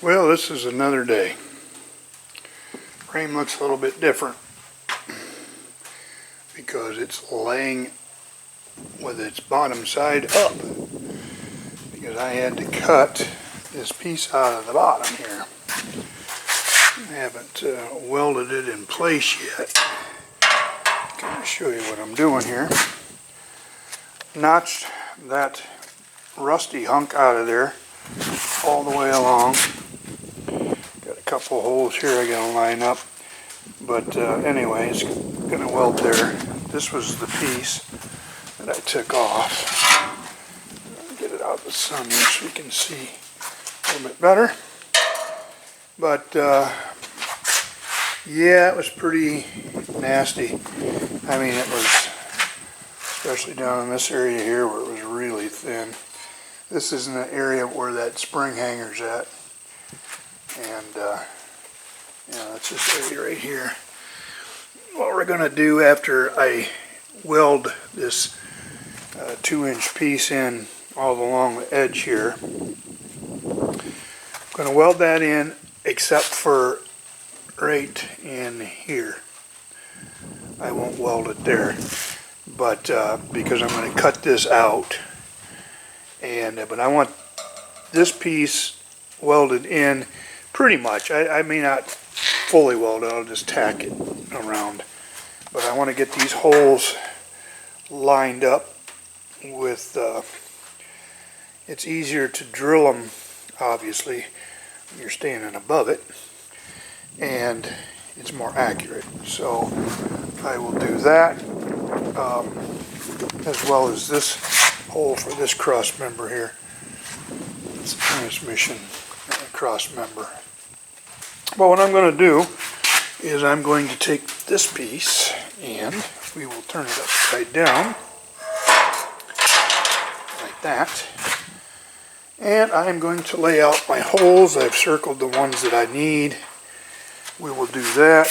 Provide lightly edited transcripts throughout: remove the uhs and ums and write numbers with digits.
Well, this is another day. Frame looks a little bit different because it's laying with its bottom side up, because I had to cut this piece out of the bottom here. I haven't welded it in place yet. I'm going to show you what I'm doing here. Notched that rusty hunk out of there all the way along. Got a couple holes here I gotta line up, but anyway, it's gonna weld there. This was the piece that I took off. Get it out of the sun here so we can see a little bit better. But yeah, it was pretty nasty. I mean, it was, especially down in this area here where it was really thin. This is in the area where that spring hanger's at. And yeah, that's this area right here. What we're going to do after I weld this 2-inch piece in all along the edge here, I'm going to weld that in except for right in here. I won't weld it there, but because I'm going to cut this out. And but I want this piece welded in pretty much. I may not fully weld it, I'll just tack it around. But I want to get these holes lined up with, it's easier to drill them, obviously, when you're standing above it, and it's more accurate. So I will do that, as well as this hole for this cross member here. It's a transmission cross member. But what I'm going to do is I'm going to take this piece and we will turn it upside down like that. And I'm going to lay out my holes. I've circled the ones that I need. We will do that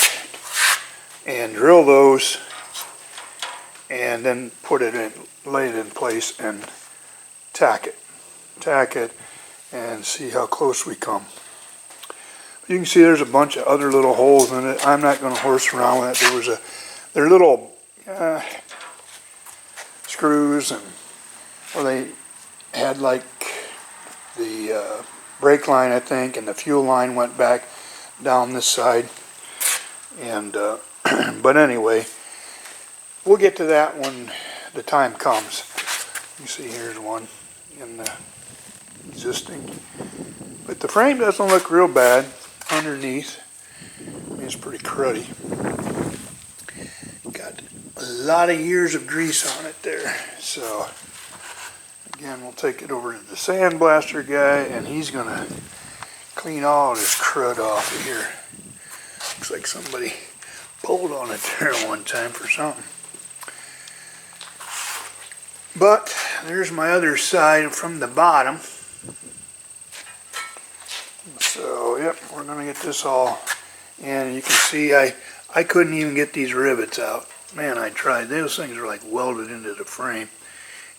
and drill those and then put it in, lay it in place and tack it and see how close we come. You can see there's a bunch of other little holes in it. I'm not going to horse around with it. They're little screws, and well, they had like the brake line, I think, and the fuel line went back down this side. And but anyway, we'll get to that when the time comes. You see, here's one in the existing, but the frame doesn't look real bad underneath. I mean, it's pretty cruddy. Got a lot of years of grease on it there. So again, we'll take it over to the sandblaster guy, and he's gonna clean all this crud off of here. Looks like somebody pulled on it there one time for something. But there's my other side from the bottom. So, yep, we're going to get this all in. You can see I couldn't even get these rivets out. Man, I tried. Those things are like welded into the frame.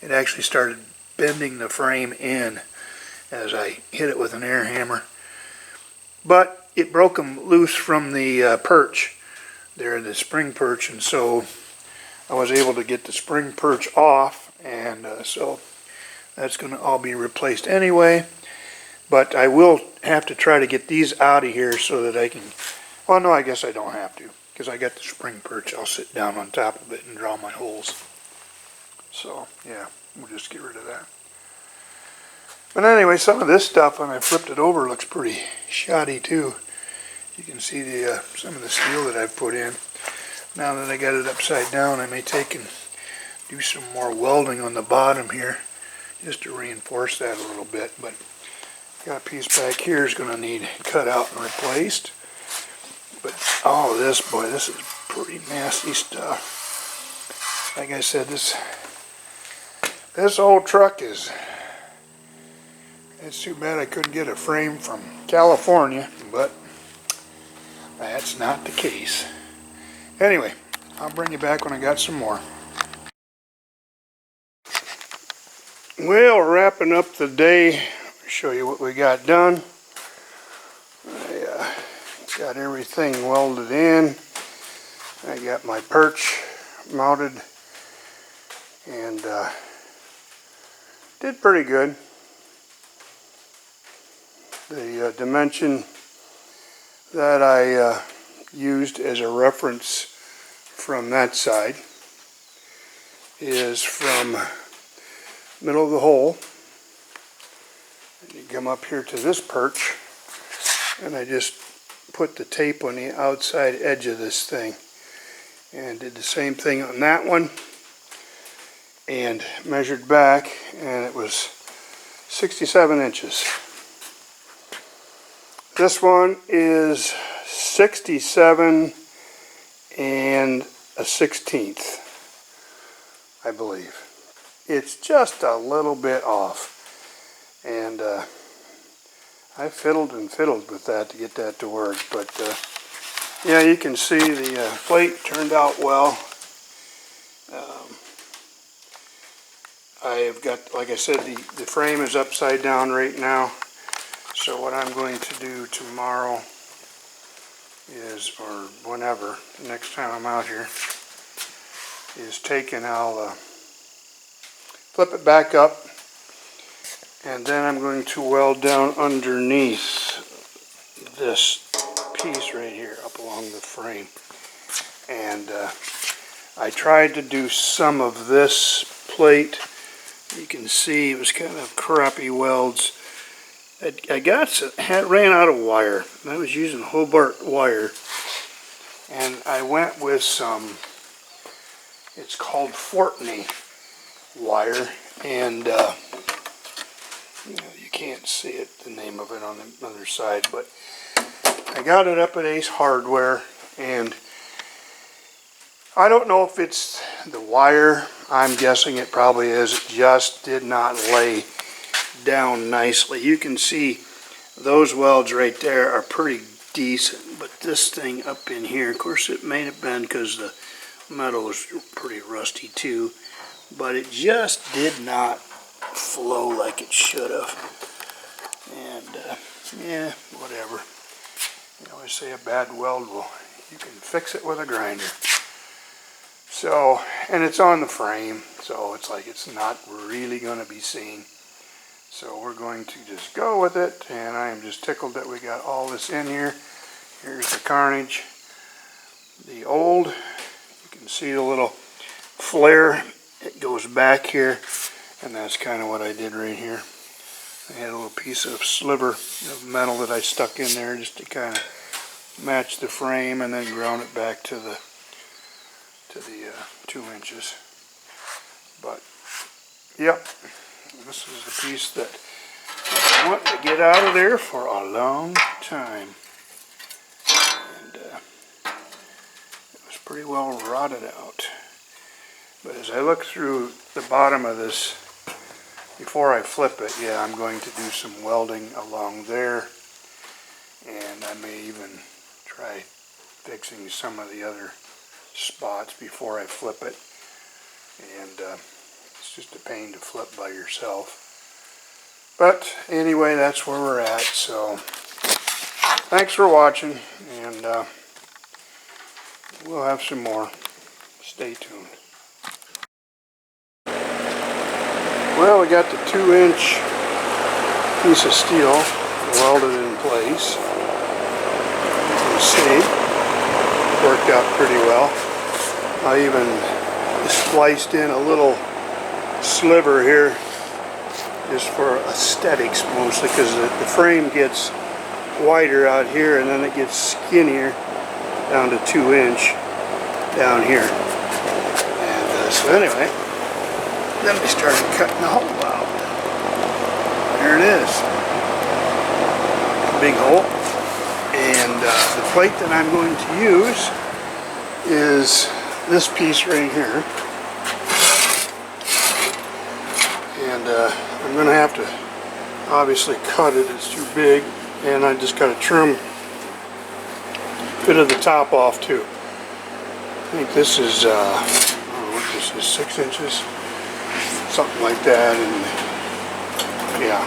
It actually started bending the frame in as I hit it with an air hammer. But it broke them loose from the perch there, the spring perch, and so I was able to get the spring perch off. And so that's going to all be replaced anyway. But I will have to try to get these out of here so that I can, well, no, I guess I don't have to, because I got the spring perch. I'll sit down on top of it and draw my holes. So, yeah, we'll just get rid of that. But anyway, some of this stuff, when I flipped it over, looks pretty shoddy too. You can see the some of the steel that I've put in. Now that I got it upside down, I may take and do some more welding on the bottom here just to reinforce that a little bit. But got a piece back here is going to need cut out and replaced. But all of this, boy, this is pretty nasty stuff. Like I said, this old truck is, it's too bad I couldn't get a frame from California, but that's not the case. Anyway, I'll bring you back when I got some more. Well, wrapping up the day, show you what we got done. got everything welded in. I got my perch mounted and did pretty good. The dimension that I used as a reference from that side is from middle of the hole. And you come up here to this perch, and I just put the tape on the outside edge of this thing and did the same thing on that one and measured back, and it was 67 inches. This one is 67 and a 1/16, I believe. It's just a little bit off, and I fiddled and fiddled with that to get that to work, but yeah, you can see the plate turned out well. I've got, like I said, the frame is upside down right now. So what I'm going to do tomorrow is, or whenever, next time I'm out here, is take and I'll flip it back up, and then I'm going to weld down underneath this piece right here up along the frame. And I tried to do some of this plate. You can see it was kind of crappy welds. I ran out of wire. I was using Hobart wire, and I went with some, it's called Fortney wire, and you can't see it, the name of it on the other side, but I got it up at Ace Hardware, and I don't know if it's the wire. I'm guessing it probably is. It just did not lay down nicely. You can see those welds right there are pretty decent, but this thing up in here, of course it may have been because the metal was pretty rusty too, but it just did not flow like it should have. And yeah, whatever. You always say a bad weld, well, you can fix it with a grinder. So, and it's on the frame, so it's like it's not really going to be seen. So we're going to just go with it, and I am just tickled that we got all this in here. Here's the carnage. The old, you can see the little flare. It goes back here, and that's kind of what I did right here. I had a little piece of sliver of metal that I stuck in there just to kind of match the frame, and then ground it back to the 2 inches. But yep, this is the piece that I want to get out of there for a long time. And it was pretty well rotted out. But as I look through the bottom of this, before I flip it, yeah, I'm going to do some welding along there. And I may even try fixing some of the other spots before I flip it. And it's just a pain to flip by yourself. But anyway, that's where we're at. So thanks for watching, and we'll have some more. Stay tuned. Well, we got the 2-inch piece of steel welded in place. You can see it worked out pretty well. I even spliced in a little sliver here just for aesthetics mostly, because the frame gets wider out here and then it gets skinnier down to 2-inch down here. And so anyway, then we started cutting the hole out. There it is. Big hole. And the plate that I'm going to use is this piece right here. And I'm going to have to obviously cut it. It's too big. And I just got to trim a bit of the top off too. I think this is, I don't know what this is, 6 inches? Something like that. And yeah,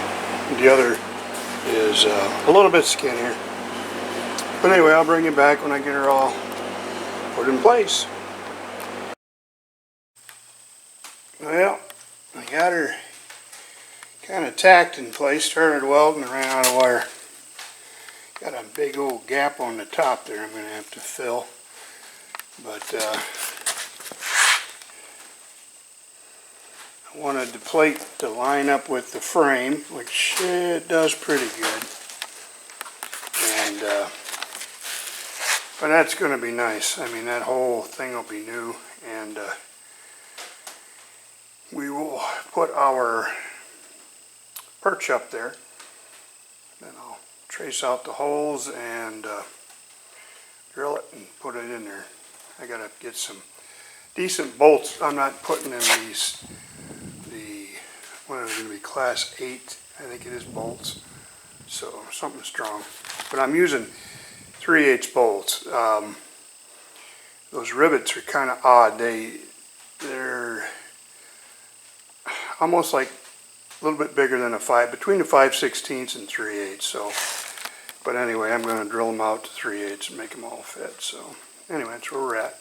the other is a little bit skinnier. But anyway, I'll bring you back when I get her all put in place. Well, I got her kind of tacked in place, started welding and ran out of wire. Got a big old gap on the top there I'm going to have to fill. But I wanted the plate to line up with the frame, which it does pretty good. And but that's going to be nice. I mean, that whole thing will be new, and we will put our perch up there. Then I'll trace out the holes and drill it and put it in there. I gotta get some decent bolts. I'm not putting in these, what are they going to be, class 8, I think it is, bolts. So something strong. But I'm using 3/8 bolts. Those rivets are kind of odd. They're almost like a little bit bigger than between a 5/16 and 3/8. So, but anyway, I'm going to drill them out to 3/8 and make them all fit. So anyway, that's where we're at.